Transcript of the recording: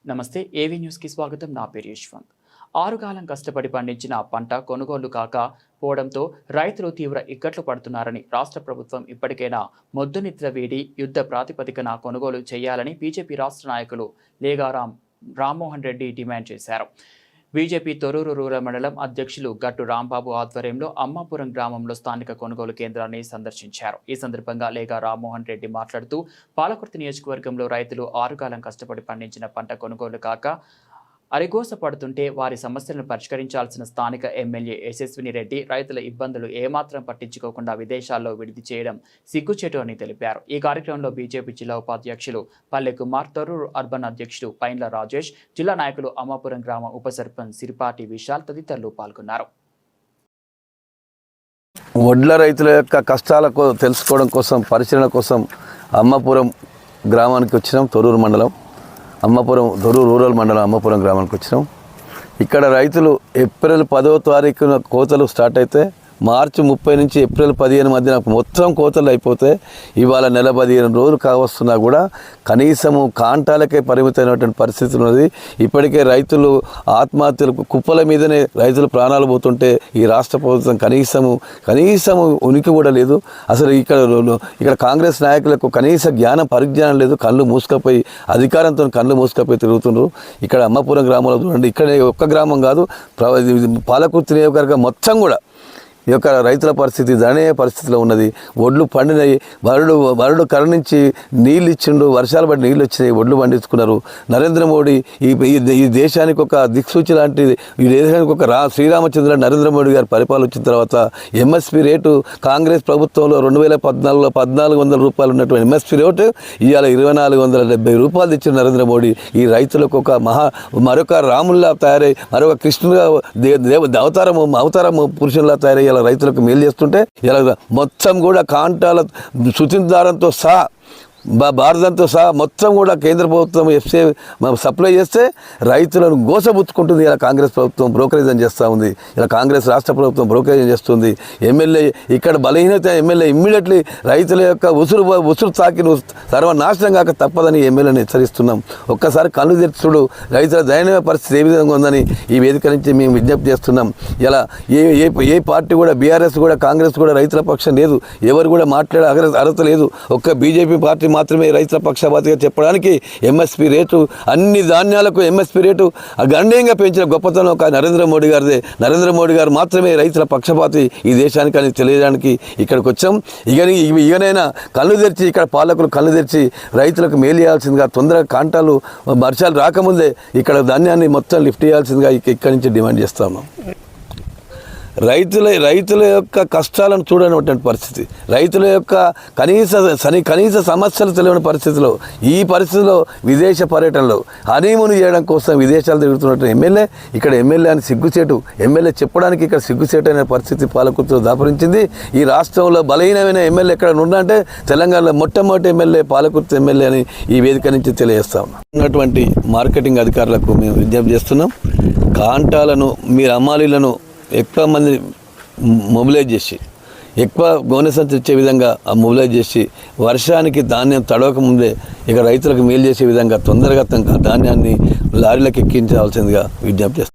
నమస్తే ఏవీ న్యూస్కి స్వాగతం. నా పేరు యశ్వంత్. ఆరుగాలం కష్టపడి పండించిన పంట కొనుగోలు కాకపోవడంతో రైతులు తీవ్ర ఇక్కట్లు పడుతున్నారని రాష్ట్ర ప్రభుత్వం ఇప్పటికైనా మొద్దునిద్ర వీడి యుద్ధ ప్రాతిపదికన కొనుగోలు చేయాలని బీజేపీ రాష్ట్ర నాయకులు లేగారాం రామ్మోహన్ రెడ్డి డిమాండ్ చేశారు. బీజేపీ తొర్రూరు రూరల్ మండలం అధ్యక్షులు గట్టు రాంబాబు ఆధ్వర్యంలో అమ్మాపురం గ్రామంలో స్థానిక కొనుగోలు కేంద్రాన్ని సందర్శించారు. ఈ సందర్భంగా లేగా రామ్మోహన్ రెడ్డి మాట్లాడుతూ పాలకుర్తి నియోజకవర్గంలో రైతులు ఆరుగాలం కష్టపడి పండించిన పంట కొనుగోలు కాక అరిగోసపడుతుంటే వారి సమస్యలను పరిష్కరించాల్సిన స్థానిక ఎమ్మెల్యే యశస్విని రెడ్డి రైతుల ఇబ్బందులు ఏమాత్రం పట్టించుకోకుండా విదేశాల్లో విడిది చేయడం సిగ్గుచేటు అని తెలిపారు. ఈ కార్యక్రమంలో బీజేపీ జిల్లా ఉపాధ్యక్షులు పల్లె కుమార్, తొర్రూరు అర్బన్ అధ్యక్షుడు పైన్ల రాజేష్, జిల్లా నాయకులు అమ్మాపురం గ్రామ ఉప సర్పంచ్ సిరిపాటి విశాల్ తదితరులు పాల్గొన్నారు. వడ్ల రైతుల యొక్క కష్టాలకు తెలుసుకోవడం కోసం, పరిశీలన కోసం అమ్మాపురం గ్రామానికి వచ్చినాం. తొర్రూరు మండలం తొర్రూరు రూరల్ మండలం అమ్మాపురం గ్రామానికి వచ్చినాం. ఇక్కడ రైతులు ఏప్రిల్ 10వ తారీఖున కోతలు స్టార్ట్ అయితే మార్చి 30 నుంచి ఏప్రిల్ 15 మధ్యన మొత్తం కోతలు అయిపోతే ఇవాళ నెల 15 రోజులు కావస్తున్నా కూడా కనీసము కాంటాలకే పరిమితమైనటువంటి పరిస్థితి ఉన్నది. ఇప్పటికే రైతులు ఆత్మహత్యలకు కుప్పల మీదనే రైతులు ప్రాణాలు పోతుంటే ఈ రాష్ట్ర ప్రభుత్వం కనీసము ఉనికి కూడా లేదు. అసలు ఇక్కడ కాంగ్రెస్ నాయకులకు కనీస పరిజ్ఞానం లేదు. కళ్ళు మూసుకపోయి అధికారంతో కళ్ళు మూసుకపోయి తిరుగుతున్నారు. ఇక్కడ అమ్మాపురం గ్రామంలో చూడండి, ఇక్కడ ఒక్క గ్రామం కాదు, పాలకుర్తి నియోజకవర్గం మొత్తం కూడా ఈ యొక్క రైతుల పరిస్థితి దయనీయ పరిస్థితిలో ఉన్నది. ఒడ్లు పండినాయి, వరుడు కరుణించి నీళ్ళు ఇచ్చిండు, వర్షాలు పడి నీళ్ళు వచ్చినాయి, ఒడ్లు పండించుకున్నారు. నరేంద్ర మోడీ ఈ దేశానికి ఒక దిక్సూచి లాంటిది, ఈ దేశానికి ఒక శ్రీరామచంద్ర నరేంద్ర మోడీ గారు పరిపాలన వచ్చిన తర్వాత ఎంఎస్పీ రేటు కాంగ్రెస్ ప్రభుత్వంలో 2014లో 1400 రూపాయలు ఉన్నటువంటి ఎంఎస్పీ రేటు ఇవాళ 2470 రూపాయలు తెచ్చిన నరేంద్ర మోడీ ఈ రైతులకు ఒక మరొక రాముల్లా తయారై, మరొక కృష్ణుగా అవతారము పురుషుల్లా తయారై ఇలా రైతులకు మేలు చేస్తుంటే ఇలా మొత్తం కూడా కాంటాల శుతిదారంతో సహా భారతంతో సహా మొత్తం కూడా కేంద్ర ప్రభుత్వం ఎఫ్సీ సప్లై చేస్తే రైతులను గోసబుచ్చుకుంటుంది. ఇలా కాంగ్రెస్ ప్రభుత్వం బ్రోకరేజం చేస్తూ ఉంది. ఇలా కాంగ్రెస్ రాష్ట్ర ప్రభుత్వం బ్రోకరేజం చేస్తుంది. ఎమ్మెల్యే ఇక్కడ బలహీనత ఎమ్మెల్యే ఇమ్మీడియట్లీ రైతుల యొక్క ఉసురు తాకి సర్వనాశనం కాక తప్పదని ఎమ్మెల్యేని హెచ్చరిస్తున్నాం. ఒక్కసారి కళ్ళు తెచ్చుడు రైతుల దయనీయ పరిస్థితి ఏ విధంగా ఉందని ఈ వేదిక నుంచి మేము విజ్ఞప్తి చేస్తున్నాం. ఇలా ఏ పార్టీ కూడా, బీఆర్ఎస్ కూడా, కాంగ్రెస్ కూడా రైతుల పక్షం లేదు. ఎవరు కూడా మాట్లాడే అర్హత లేదు. ఒక్క బీజేపీ పార్టీ మాత్రమే రైతుల పక్షపాతిగా చెప్పడానికి ఎంఎస్పీ రేటు, అన్ని ధాన్యాలకు ఎంఎస్పీ రేటు గణనీయంగా పెంచిన గొప్పతనం ఒక నరేంద్ర మోడీ గారిదే. నరేంద్ర మోడీ గారు మాత్రమే రైతుల పక్షపాతి ఈ దేశానికి అని తెలియడానికి ఇక్కడికి వచ్చాం. ఇకనైనా కళ్ళు తెరిచి, ఇక్కడ పాలకులు కళ్ళు తెరిచి రైతులకు మేలు చేయాల్సిందిగా, తొందరగా కాంటాలు వర్షాలు రాకముందే ఇక్కడ ధాన్యాన్ని మొత్తం లిఫ్ట్ చేయాల్సిందిగా ఇక్కడి నుంచి డిమాండ్ చేస్తా ఉన్నాం. రైతుల యొక్క కష్టాలను చూడనటువంటి పరిస్థితి, రైతుల యొక్క కనీస సమస్యలు తెలియని పరిస్థితిలో, ఈ పరిస్థితిలో విదేశ పర్యటనలో హనీమూన్ చేయడం కోసం విదేశాలు తిరుగుతున్నటువంటి ఎమ్మెల్యే ఇక్కడ ఎమ్మెల్యే అని సిగ్గుచేటు, ఎమ్మెల్యే చెప్పడానికి ఇక్కడ సిగ్గుచేటు అనే పరిస్థితి పాలకుర్తిలో దాపరించింది. ఈ రాష్ట్రంలో బలహీనమైన ఎమ్మెల్యే ఎక్కడ ఉన్నంటే తెలంగాణలో మొట్టమొదటి ఎమ్మెల్యే పాలకుర్తి ఎమ్మెల్యే అని ఈ వేదిక నుంచి తెలియజేస్తాం. ఉన్నటువంటి మార్కెటింగ్ అధికారులకు మేము విజ్ఞప్తి చేస్తున్నాం, కాంటాలను మీరు అమ్మాలీలను ఎక్కువ మంది మొబిలైజ్ చేసి, ఎక్కువ బోనస్ ఇచ్చే విధంగా మొబిలైజ్ చేసి, వర్షానికి ధాన్యం తడవక ముందే ఇక రైతులకు మేలు చేసే విధంగా తొందరగా ధాన్యాన్ని లారీలకు ఎక్కించాల్సిందిగా విజ్ఞప్తి చేస్తాం.